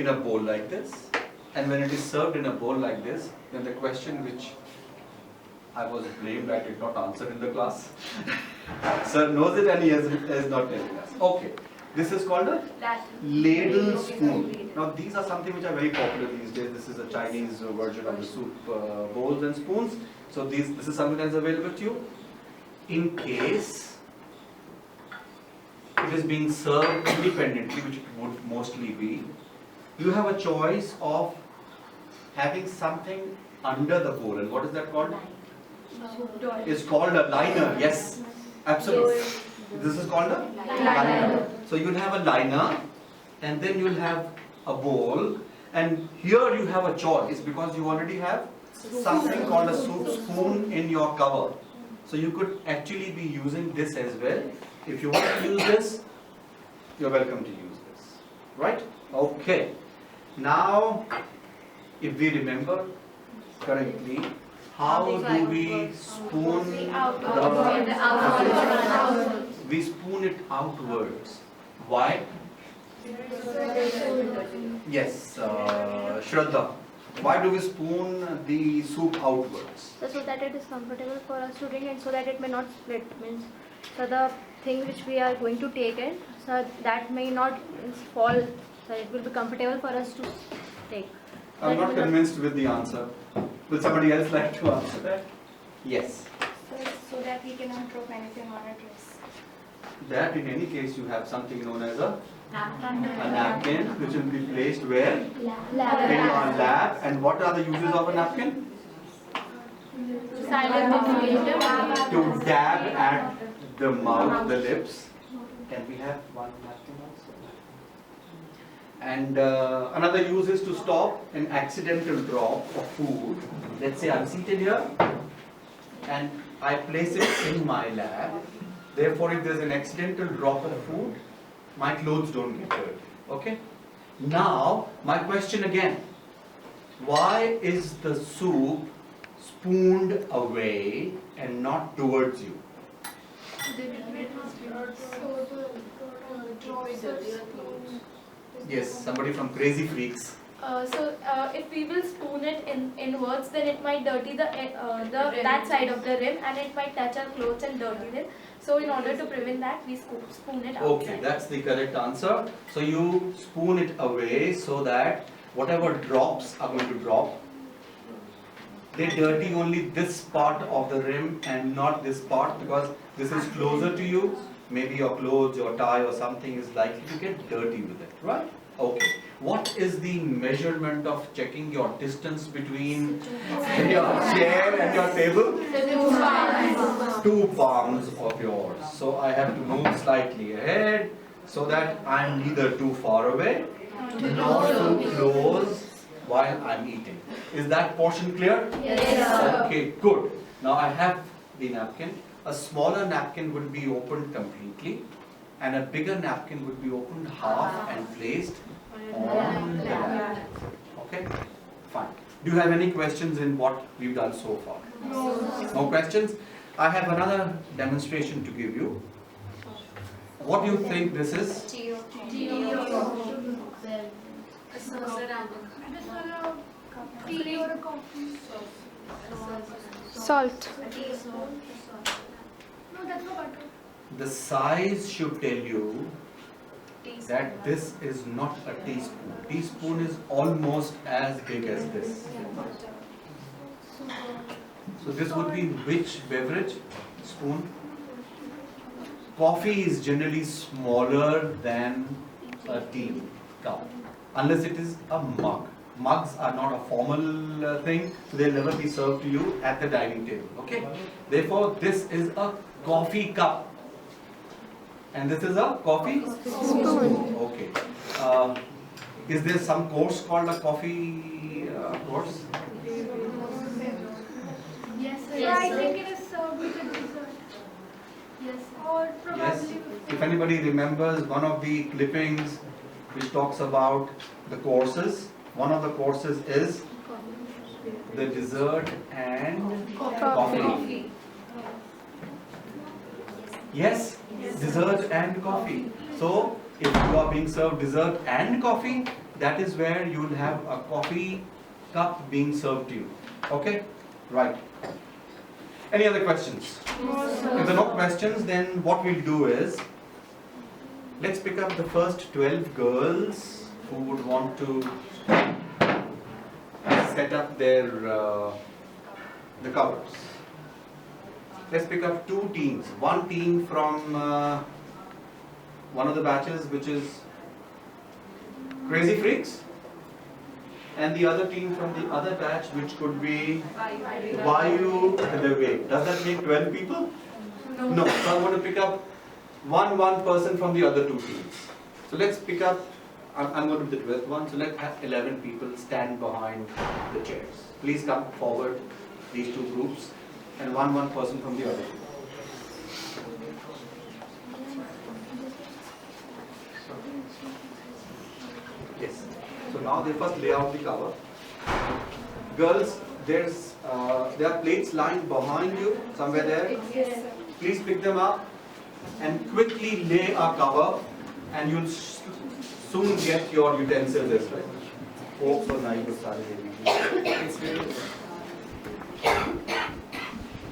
in a bowl like this, and when it is served in a bowl like this, then the question which I was blamed I did not answer in the class. Sir knows it and he is not telling us. Okay, this is called a ladle spoon. Now these are something which are very popular these days. This is a Chinese version of the soup bowls and spoons. So this is something that is available to you. In case it is being served independently, which it would mostly be, you have a choice of having something under the bowl. And what is that called? It's called a liner. Yes, absolutely. This is called a liner. So you'll have a liner, and then you'll have a bowl, and here you have a choice because you already have something called a soup spoon in your cover. So you could actually be using this as well. If you want to use this, you're welcome to use this. Right? Okay. Now, if we remember correctly, how do we spoon we spoon it outwards? Why? Yes, Shraddha. Why do we spoon the soup outwards? So that it is comfortable for us to drink and so that it may not split. Means so the thing which we are going to take in, so that may not fall. So it will be comfortable for us to take. I'm not convinced with the answer. Will somebody else like to answer that? Yes. So that we cannot drop anything on a dress. That in any case you have something known as a napkin which will be placed where? In your lap. And what are the uses of a napkin? To dab at the mouth, the lips. Can we have one napkin also? And another use is to stop an accidental drop of food. Let's say I'm seated here and I place it in my lap. Therefore, if there's an accidental drop of food, my clothes don't get dirty. Okay? Now, my question again. Why is the soup spooned away and not towards you? Yes, somebody from Crazy Freaks. If we will spoon it inwards, then it might dirty that side of the rim, and it might touch our clothes and dirty them. So in order to prevent that, we spoon it outside. Okay, that's the correct answer. So you spoon it away so that whatever drops are going to drop. They dirty only this part of the rim and not this part because this is closer to you. Maybe your clothes, your tie or something is likely to get dirty with it, right? Okay. What is the measurement of checking your distance between your chair and your table? 2 palms of yours. So I have to move slightly ahead so that I'm neither too far away nor too close while I'm eating. Is that portion clear? Yes. Okay, good. Now I have the napkin. A smaller napkin would be opened completely and a bigger napkin would be opened half and placed on the lap. Okay, fine. Do you have any questions in what we've done so far? No. No questions? I have another demonstration to give you. What do you think this is? Salt. The size should tell you that this is not a teaspoon. Teaspoon is almost as big as this. So this would be which beverage? Spoon? Coffee is generally smaller than a tea cup, unless it is a mug. Mugs are not a formal thing, so they'll never be served to you at the dining table. Okay? Therefore, this is a coffee cup. And this is a coffee spoon. Okay. Is there some course called a coffee course? Yes, sir. Yes, I sir. think it is served with a dessert. Yes, or probably Yes. with If anybody remembers one of the clippings which talks about the courses, one of the courses is the dessert and coffee. Yes, dessert and coffee. So if you are being served dessert and coffee, that is where you will have a coffee cup being served to you. Okay? Right. Any other questions? No, If sir. there are no questions, then what we'll do is, let's pick up the first 12 girls who would want to set up their the covers. Let's pick up two teams. One team from one of the batches, which is Crazy Freaks, and the other team from the other batch, which could be Vayu the Way. Does that make 12 people? No. So I'm going to pick up one person from the other two teams. So let's pick up, I'm going to be the 12th one, so let's have 11 people stand behind the chairs. Please come forward, these two groups, and one person from the other. Yes. So now they first lay out the cover. Girls, there are plates lying behind you, somewhere there. Yes, sir. Please pick them up and quickly lay a cover, and you'll soon get your utensils as well. Forks or knife or salad.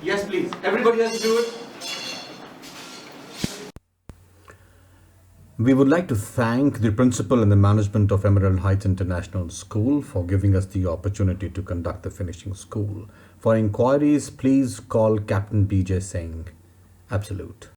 Yes, please. Everybody has to do it. We would like to thank the principal and the management of Emerald Heights International School for giving us the opportunity to conduct the finishing school. For inquiries, please call Captain BJ Singh. Absolute.